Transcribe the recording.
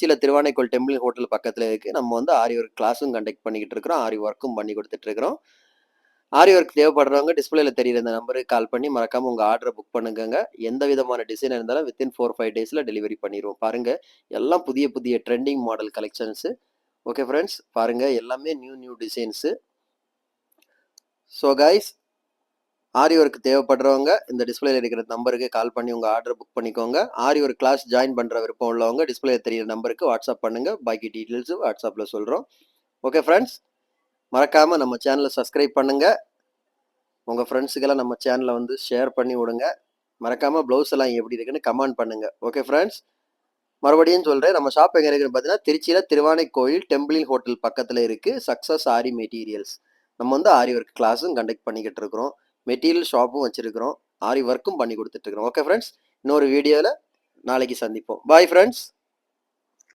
திருச்சியில் திருவானைக்கோள் temple hotel பக்கத்தில் இருக்குது. நம்ம வந்து ஆரி ஒர்க் கிளாஸும் கண்டக்ட் பண்ணிக்கிட்டு இருக்கிறோம், ஆரி ஒர்க்கும் பண்ணி கொடுத்துட்ருக்குறோம். ஆரி ஒர்க் தேவைப்படுறவங்க டிஸ்பிளேல தெரியுற இந்த நம்பருக்கு கால் பண்ணி மறக்காமல் உங்கள் ஆர்டரை புக் பண்ணுங்க. எந்த விதமான டிசைன் இருந்தாலும் வித்தின் 4-5 டேஸில் டெலிவரி பண்ணிடுவோம். பாருங்கள், எல்லாம் புதிய புதிய trending model collections. Okay friends, பாருங்கள் எல்லாமே நியூ டிசைன்ஸு. ஸோ கைஸ், ஆரி ஒர்க் தேவைப்படுறவங்க இந்த டிஸ்பிளேல இருக்கிற நம்பருக்கு கால் பண்ணி உங்கள் ஆர்டர் புக் பண்ணிக்கோங்க. ஆரி ஒர்க் கிளாஸ் ஜாயின் பண்ணுற விருப்பம் உள்ளவங்க டிஸ்பிளே தெரியிற நம்பருக்கு வாட்ஸ்அப் பண்ணுங்கள். பாக்கி டீட்டெயில்ஸு வாட்ஸ்அப்பில் சொல்கிறோம். ஓகே ஃப்ரெண்ட்ஸ், மறக்காமல் நம்ம சேனலை சப்ஸ்கிரைப் பண்ணுங்கள். உங்கள் ஃப்ரெண்ட்ஸுக்கெல்லாம் நம்ம சேனலை வந்து ஷேர் பண்ணி விடுங்க. மறக்காமல் ப்ளவுஸ் எல்லாம் எப்படி இருக்குன்னு கமெண்ட் பண்ணுங்கள். ஓகே ஃப்ரெண்ட்ஸ், மறுபடியும் சொல்கிறேன், நம்ம ஷாப் எங்கே இருக்குன்னு பார்த்தீங்கன்னா திருச்சியில் திருவானைக்கோயில் டெம்பிள் ஹோட்டல் பக்கத்தில் இருக்குது. சக்ஸஸ் ஆரி மெட்டீரியல்ஸ். நம்ம வந்து ஆரி ஒர்க் கிளாஸும் கண்டக்ட் பண்ணிக்கிட்டு இருக்கிறோம், மெட்டீரியல் ஷாப்பும் வச்சுருக்கிறோம், ஆரி ஒர்க்கும் பண்ணி கொடுத்துட்ருக்குறோம். ஓகே ஃப்ரெண்ட்ஸ், இன்னொரு வீடியோவில் நாளைக்கு சந்திப்போம். Bye friends.